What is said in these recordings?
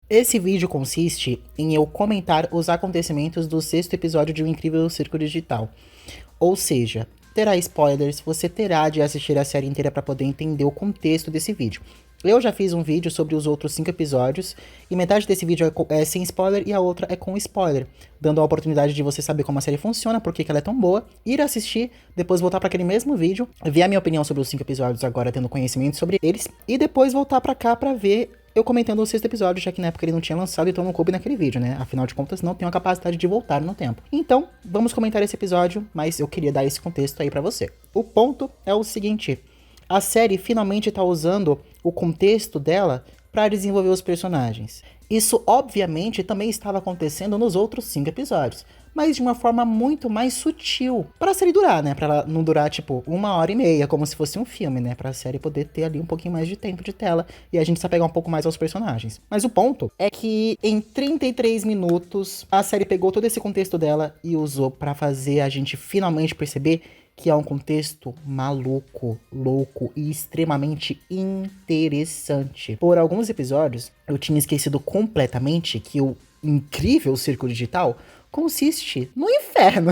Esse vídeo consiste em eu comentar os acontecimentos do 6º episódio de O Incrível Círculo Digital. Ou seja, terá spoilers, você terá de assistir a série inteira para poder entender o contexto desse vídeo. Eu já fiz um vídeo sobre os outros 5 episódios, e metade desse vídeo é sem spoiler e a outra é com spoiler, dando a oportunidade de você saber como a série funciona, por que ela é tão boa, ir assistir, depois voltar para aquele mesmo vídeo, ver a minha opinião sobre os 5 episódios agora, tendo conhecimento sobre eles, e depois voltar para cá para ver eu comentando o 6º episódio, já que na época ele não tinha lançado, então não coube naquele vídeo, né? Afinal de contas, não tenho a capacidade de voltar no tempo. Então, vamos comentar esse episódio, mas eu queria dar esse contexto aí pra você. O ponto é o seguinte: a série finalmente tá usando o contexto dela para desenvolver os personagens. Isso, obviamente, também estava acontecendo nos outros 5 episódios, mas de uma forma muito mais sutil. Pra série durar, né? Pra ela não durar, tipo, 1h30, como se fosse um filme, né? Pra série poder ter ali um pouquinho mais de tempo de tela e a gente se apegar um pouco mais aos personagens. Mas o ponto é que em 33 minutos, a série pegou todo esse contexto dela e usou pra fazer a gente finalmente perceber que é um contexto maluco, louco e extremamente interessante. Por alguns episódios, eu tinha esquecido completamente que o incrível Círculo Digital consiste no inferno.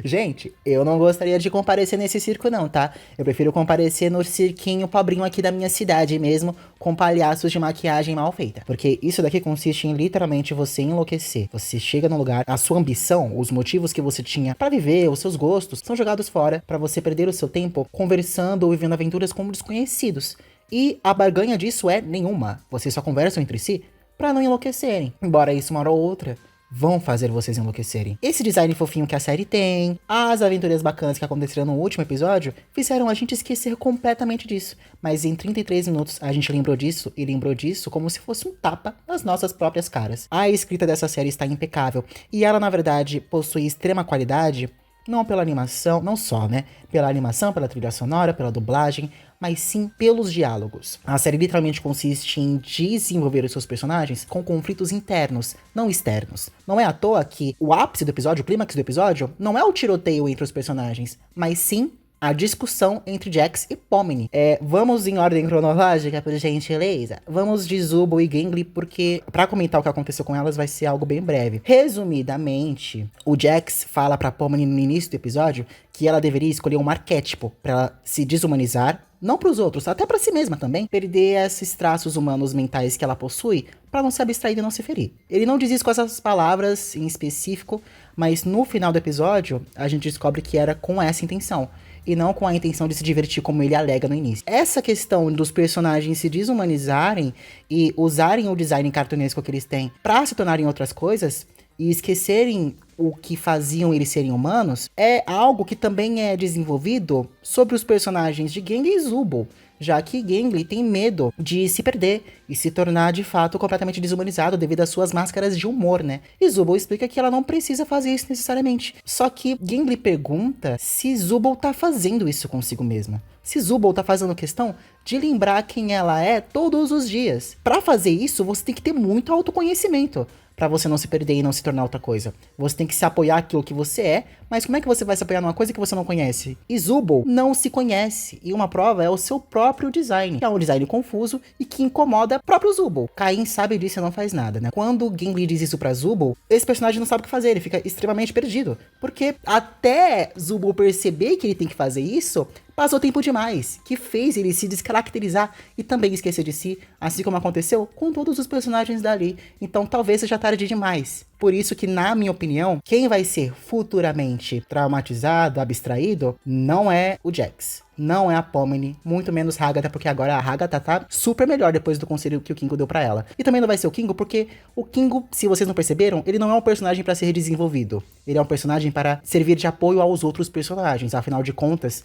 Gente, eu não gostaria de comparecer nesse circo não, tá? Eu prefiro comparecer no cirquinho pobrinho aqui da minha cidade mesmo, com palhaços de maquiagem mal feita. Porque isso daqui consiste em literalmente você enlouquecer. Você chega num lugar, a sua ambição, os motivos que você tinha pra viver, os seus gostos, são jogados fora pra você perder o seu tempo conversando ou vivendo aventuras com desconhecidos. E a barganha disso é nenhuma. Vocês só conversam entre si pra não enlouquecerem. Embora isso uma hora ou outra vão fazer vocês enlouquecerem. Esse design fofinho que a série tem, as aventuras bacanas que aconteceram no último episódio, fizeram a gente esquecer completamente disso. Mas em 33 minutos a gente lembrou disso, e lembrou disso como se fosse um tapa nas nossas próprias caras. A escrita dessa série está impecável, e ela na verdade possui extrema qualidade, não pela animação, não só, né? Pela animação, pela trilha sonora, pela dublagem, mas sim pelos diálogos. A série literalmente consiste em desenvolver os seus personagens com conflitos internos, não externos. Não é à toa que o ápice do episódio, o clímax do episódio, não é o tiroteio entre os personagens, mas sim a discussão entre Jax e Pomni. Vamos em ordem cronológica, por gentileza. Vamos de Zooble e Gangly, porque pra comentar o que aconteceu com elas vai ser algo bem breve. Resumidamente, o Jax fala pra Pomni no início do episódio que ela deveria escolher um arquétipo pra ela se desumanizar, não pros outros, até pra si mesma também, perder esses traços humanos mentais que ela possui pra não se abstrair e não se ferir. Ele não diz isso com essas palavras em específico, mas no final do episódio a gente descobre que era com essa intenção, e não com a intenção de se divertir como ele alega no início. Essa questão dos personagens se desumanizarem e usarem o design cartunesco que eles têm pra se tornarem outras coisas e esquecerem o que faziam eles serem humanos, é algo que também é desenvolvido sobre os personagens de Gangly e Zooble, já que Gangly tem medo de se perder e se tornar de fato completamente desumanizado devido às suas máscaras de humor, né? E Zooble explica que ela não precisa fazer isso necessariamente. Só que Gangly pergunta se Zooble tá fazendo isso consigo mesma. Se Zooble tá fazendo questão de lembrar quem ela é todos os dias. Pra fazer isso, você tem que ter muito autoconhecimento, pra você não se perder e não se tornar outra coisa. Você tem que se apoiar naquilo que você é, mas como é que você vai se apoiar numa coisa que você não conhece? E Zooble não se conhece, e uma prova é o seu próprio design, que é um design confuso e que incomoda o próprio Zooble. Caim sabe disso e não faz nada, né? Quando Gangly diz isso pra Zooble, esse personagem não sabe o que fazer, ele fica extremamente perdido, porque até Zooble perceber que ele tem que fazer isso, passou tempo demais, que fez ele se descaracterizar e também esquecer de si, assim como aconteceu com todos os personagens dali. Então talvez seja tarde demais. Por isso que, na minha opinião, quem vai ser futuramente traumatizado, abstraído, não é o Jax, não é a Pomni, muito menos Hagatha, porque agora a Hagatha tá super melhor depois do conselho que o Kingo deu pra ela. E também não vai ser o Kingo, porque o Kingo, se vocês não perceberam, ele não é um personagem pra ser desenvolvido. Ele é um personagem para servir de apoio aos outros personagens. Afinal de contas,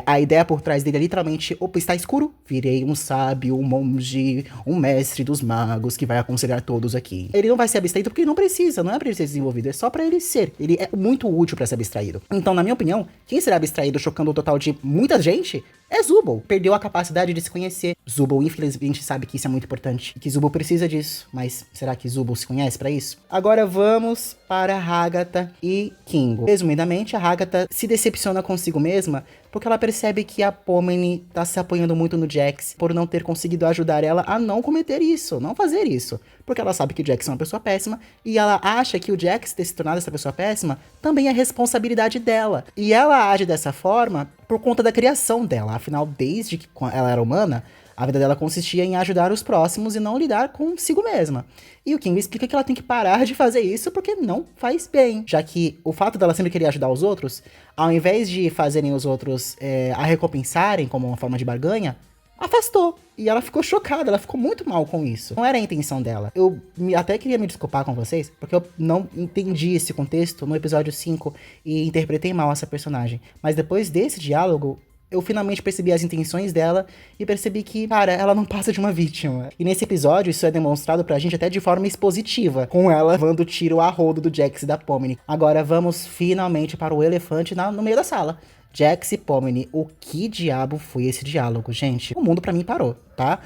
a ideia por trás dele é literalmente: opa, está escuro? Virei um sábio, um monge, um mestre dos magos que vai aconselhar todos aqui. Ele não vai ser abstraído porque ele não precisa, não é pra ele ser desenvolvido, é só pra ele ser. Ele é muito útil pra ser abstraído. Então, na minha opinião, quem será abstraído chocando o total de muita gente é Zooble. Perdeu a capacidade de se conhecer. Zooble, infelizmente, sabe que isso é muito importante e que Zooble precisa disso. Mas será que Zooble se conhece pra isso? Agora vamos para Hagatha e Kingo. Resumidamente, a Hagatha se decepciona consigo mesma porque ela percebe que a Pomni tá se apoiando muito no Jax por não ter conseguido ajudar ela a não cometer isso, não fazer isso. Porque ela sabe que o Jax é uma pessoa péssima e ela acha que o Jax ter se tornado essa pessoa péssima também é responsabilidade dela. E ela age dessa forma por conta da criação dela. Afinal, desde que ela era humana, a vida dela consistia em ajudar os próximos e não lidar consigo mesma. E o King explica que ela tem que parar de fazer isso porque não faz bem. Já que o fato dela sempre querer ajudar os outros, ao invés de fazerem os outros a recompensarem como uma forma de barganha, afastou. E ela ficou chocada, ela ficou muito mal com isso. Não era a intenção dela. Eu até queria me desculpar com vocês, porque eu não entendi esse contexto no episódio 5 e interpretei mal essa personagem. Mas depois desse diálogo, eu finalmente percebi as intenções dela e percebi que, cara, ela não passa de uma vítima. E nesse episódio, isso é demonstrado pra gente até de forma expositiva, com ela levando tiro a rodo do Jax e da Pomni. Agora vamos finalmente para o elefante no meio da sala. Jax e Pomni, o que diabo foi esse diálogo, gente? O mundo pra mim parou, tá?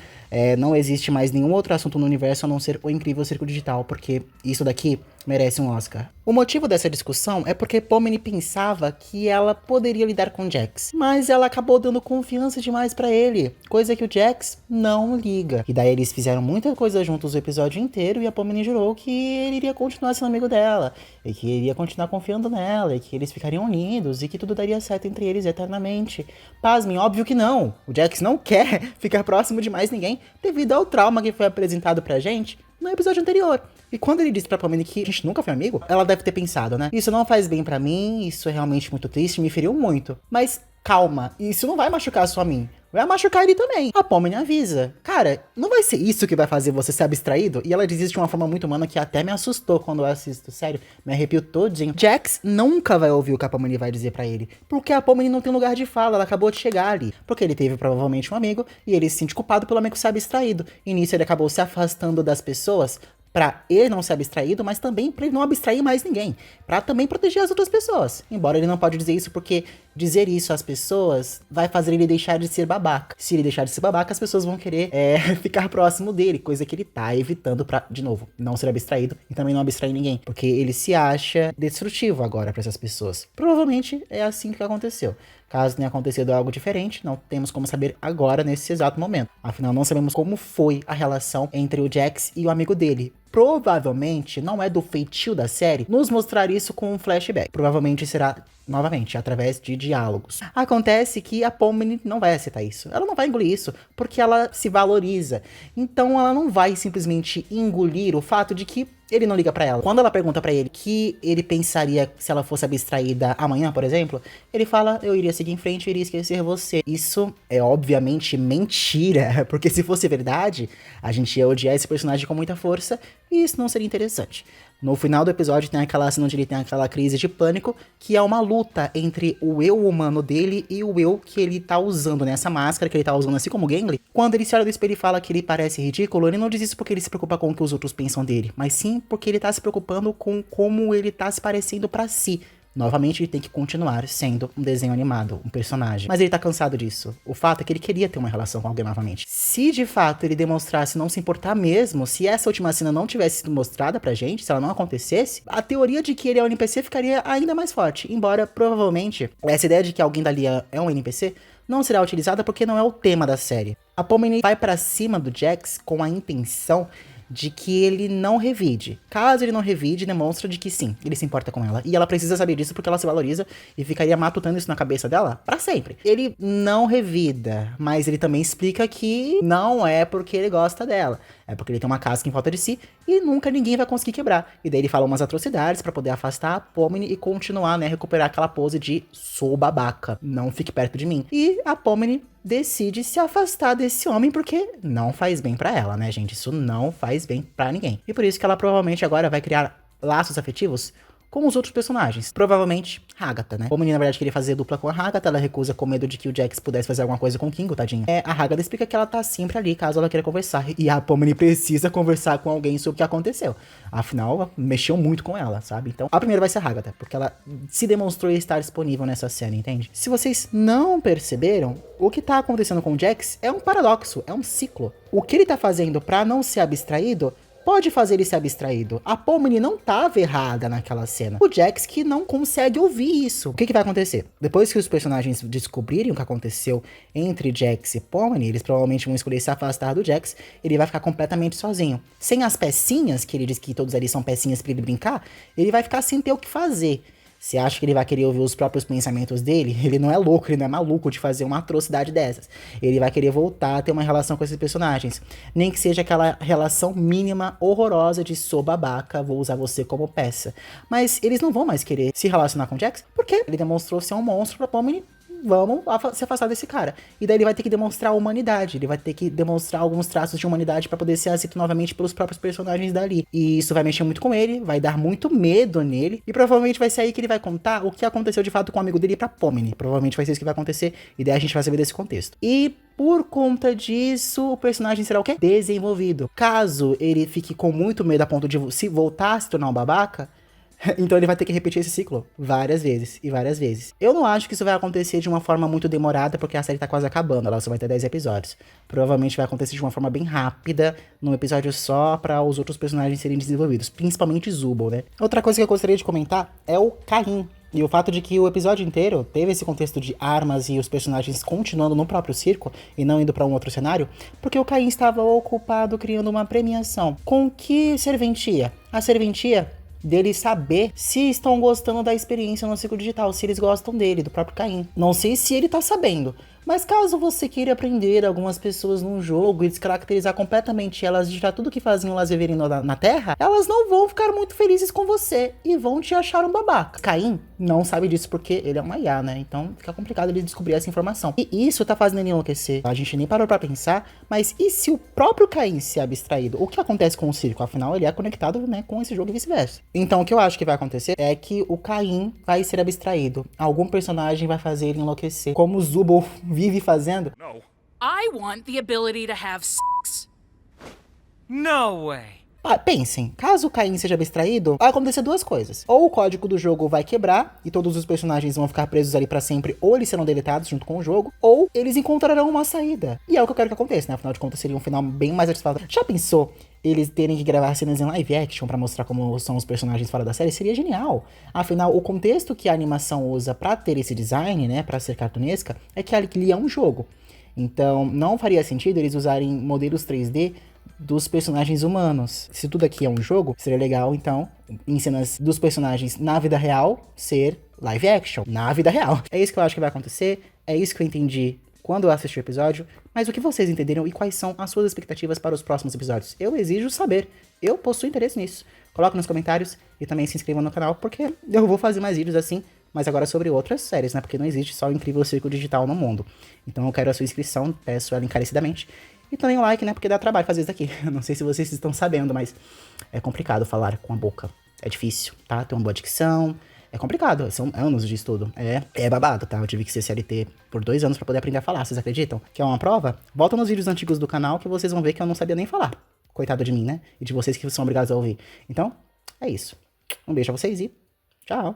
Não existe mais nenhum outro assunto no universo a não ser o incrível Círculo Digital, porque isso daqui merece um Oscar. O motivo dessa discussão é porque Pomni pensava que ela poderia lidar com Jax, mas ela acabou dando confiança demais pra ele, coisa que o Jax não liga. E daí eles fizeram muita coisa juntos o episódio inteiro e a Pomni jurou que ele iria continuar sendo amigo dela, e que ele iria continuar confiando nela, e que eles ficariam unidos, e que tudo daria certo entre eles eternamente. Pasmem, óbvio que não. O Jax não quer ficar próximo de mais ninguém, devido ao trauma que foi apresentado pra gente no episódio anterior. E quando ele disse pra Pomni que a gente nunca foi amigo, ela deve ter pensado, né? Isso não faz bem pra mim, isso é realmente muito triste, me feriu muito. Mas calma, isso não vai machucar só a mim. Vai machucar ele também. A Pomni avisa. Cara, não vai ser isso que vai fazer você ser abstraído? E ela diz isso de uma forma muito humana que até me assustou quando eu assisto. Sério, me arrepio todinho. Jax nunca vai ouvir o que a Pomni vai dizer pra ele. Porque a Pomni não tem lugar de fala, ela acabou de chegar ali. Porque ele teve provavelmente um amigo e ele se sente culpado pelo amigo ser abstraído. E nisso ele acabou se afastando das pessoas pra ele não ser abstraído, mas também pra ele não abstrair mais ninguém. Pra também proteger as outras pessoas. Embora ele não pode dizer isso porque dizer isso às pessoas vai fazer ele deixar de ser babaca. Se ele deixar de ser babaca, as pessoas vão querer ficar próximo dele, coisa que ele tá evitando pra, de novo, não ser abstraído e também não abstrair ninguém. Porque ele se acha destrutivo agora pra essas pessoas. Provavelmente é assim que aconteceu. Caso tenha acontecido algo diferente, não temos como saber agora, nesse exato momento. Afinal, não sabemos como foi a relação entre o Jax e o amigo dele. Provavelmente, não é do feitio da série, nos mostrar isso com um flashback. Provavelmente será, novamente, através de diálogos. Acontece que a Pomni não vai aceitar isso. Ela não vai engolir isso, porque ela se valoriza. Então ela não vai simplesmente engolir o fato de que ele não liga pra ela. Quando ela pergunta pra ele que ele pensaria se ela fosse abstraída amanhã, por exemplo, ele fala, eu iria seguir em frente, eu iria esquecer você. Isso é obviamente mentira, porque se fosse verdade, a gente ia odiar esse personagem com muita força e isso não seria interessante. No final do episódio tem aquela cena onde ele tem aquela crise de pânico, que é uma luta entre o eu humano dele e o eu que ele tá usando, né? Essa máscara que ele tá usando, assim como o Gangly. Quando ele se olha no espelho e fala que ele parece ridículo, ele não diz isso porque ele se preocupa com o que os outros pensam dele, mas sim porque ele tá se preocupando com como ele tá se parecendo pra si. Novamente, ele tem que continuar sendo um desenho animado, um personagem. Mas ele tá cansado disso. O fato é que ele queria ter uma relação com alguém novamente. Se de fato ele demonstrasse não se importar mesmo, se essa última cena não tivesse sido mostrada pra gente, se ela não acontecesse, a teoria de que ele é um NPC ficaria ainda mais forte. Embora, provavelmente, essa ideia de que alguém dali é um NPC não será utilizada porque não é o tema da série. A Pomni vai pra cima do Jax com a intenção de que ele não revide. Caso ele não revide, demonstra de que sim, ele se importa com ela. E ela precisa saber disso porque ela se valoriza e ficaria matutando isso na cabeça dela pra sempre. Ele não revida, mas ele também explica que não é porque ele gosta dela. É porque ele tem uma casca em volta de si e nunca ninguém vai conseguir quebrar. E daí ele fala umas atrocidades pra poder afastar a Pomni e continuar, né, recuperar aquela pose de sou babaca, não fique perto de mim. E a Pomni decide se afastar desse homem porque não faz bem pra ela, né, gente? Isso não faz bem pra ninguém. E por isso que ela provavelmente agora vai criar laços afetivos com os outros personagens. Provavelmente, Hagatha, né? Como na verdade queria fazer dupla com a Hagatha, ela recusa com medo de que o Jax pudesse fazer alguma coisa com o Kingo, tadinho. A Hagatha explica que ela tá sempre ali, caso ela queira conversar. E a Pomni precisa conversar com alguém sobre o que aconteceu. Afinal, mexeu muito com ela, sabe? Então, a primeira vai ser a Hagatha, porque ela se demonstrou estar disponível nessa cena, entende? Se vocês não perceberam, o que tá acontecendo com o Jax é um paradoxo, é um ciclo. O que ele tá fazendo pra não ser abstraído pode fazer ele ser abstraído. A Pomni não tava errada naquela cena. O Jax que não consegue ouvir isso. O que vai acontecer? Depois que os personagens descobrirem o que aconteceu entre Jax e Pomni, eles provavelmente vão escolher se afastar do Jax. Ele vai ficar completamente sozinho. Sem as pecinhas, que ele diz que todos ali são pecinhas pra ele brincar, ele vai ficar sem ter o que fazer. Você acha que ele vai querer ouvir os próprios pensamentos dele? Ele não é louco, ele não é maluco de fazer uma atrocidade dessas. Ele vai querer voltar a ter uma relação com esses personagens. Nem que seja aquela relação mínima, horrorosa de sou babaca, vou usar você como peça. Mas eles não vão mais querer se relacionar com o Jax, porque ele demonstrou ser um monstro pra Pomni. Vamos se afastar desse cara. E daí ele vai ter que demonstrar humanidade. Ele vai ter que demonstrar alguns traços de humanidade pra poder ser aceito novamente pelos próprios personagens dali. E isso vai mexer muito com ele, vai dar muito medo nele. E provavelmente vai ser aí que ele vai contar o que aconteceu de fato com o amigo dele pra Pomni. Provavelmente vai ser isso que vai acontecer. E daí a gente vai saber desse contexto. E por conta disso, o personagem será o quê? Desenvolvido. Caso ele fique com muito medo a ponto de se voltar a se tornar um babaca, então ele vai ter que repetir esse ciclo várias vezes e várias vezes. Eu não acho que isso vai acontecer de uma forma muito demorada, porque a série tá quase acabando, ela só vai ter 10 episódios. Provavelmente vai acontecer de uma forma bem rápida, num episódio só, para os outros personagens serem desenvolvidos, principalmente Zubul, né? Outra coisa que eu gostaria de comentar é o Caim. E o fato de que o episódio inteiro teve esse contexto de armas e os personagens continuando no próprio circo e não indo pra um outro cenário, porque o Caim estava ocupado criando uma premiação. Com que serventia? A serventia dele saber se estão gostando da experiência no ciclo digital, se eles gostam dele, do próprio Caim. Não sei se ele tá sabendo, mas caso você queira prender algumas pessoas num jogo e descaracterizar completamente elas de tirar tudo que faziam elas viverem na Terra, elas não vão ficar muito felizes com você e vão te achar um babaca. Caim não sabe disso porque ele é uma IA, né? Então fica complicado ele descobrir essa informação. E isso tá fazendo ele enlouquecer. A gente nem parou pra pensar, mas e se o próprio Caim se abstraído? O que acontece com o circo? Afinal, ele é conectado, né, com esse jogo e vice-versa. Então o que eu acho que vai acontecer é que o Caim vai ser abstraído. Algum personagem vai fazer ele enlouquecer, como o Zubul vive fazendo. No. I want the ability to have sex. No way. Pensem, caso o Caim seja abstraído, vai acontecer duas coisas. Ou o código do jogo vai quebrar e todos os personagens vão ficar presos ali pra sempre, ou eles serão deletados junto com o jogo, ou eles encontrarão uma saída. E é o que eu quero que aconteça, né? Afinal de contas, seria um final bem mais satisfatório. Já pensou eles terem que gravar cenas em live action pra mostrar como são os personagens fora da série? Seria genial. Afinal, o contexto que a animação usa pra ter esse design, né, pra ser cartunesca, é que ali é um jogo. Então, não faria sentido eles usarem modelos 3D dos personagens humanos. Se tudo aqui é um jogo, seria legal, então, em cenas dos personagens na vida real, ser live action, na vida real. É isso que eu acho que vai acontecer, é isso que eu entendi quando eu assisti o episódio, mas o que vocês entenderam e quais são as suas expectativas para os próximos episódios? Eu exijo saber, eu possuo interesse nisso. Coloca nos comentários e também se inscreva no canal, porque eu vou fazer mais vídeos assim, mas agora sobre outras séries, né? Porque não existe só o incrível circo digital no mundo. Então eu quero a sua inscrição, peço ela encarecidamente. E também o like, né? Porque dá trabalho fazer isso daqui. Não sei se vocês estão sabendo, mas é complicado falar com a boca. É difícil, tá? Ter uma boa dicção. É complicado, são anos de estudo. É babado, tá? Eu tive que ser CLT por 2 anos pra poder aprender a falar, vocês acreditam? Quer uma prova? Volta nos vídeos antigos do canal que vocês vão ver que eu não sabia nem falar. Coitado de mim, né? E de vocês que são obrigados a ouvir. Então, é isso. Um beijo a vocês e tchau!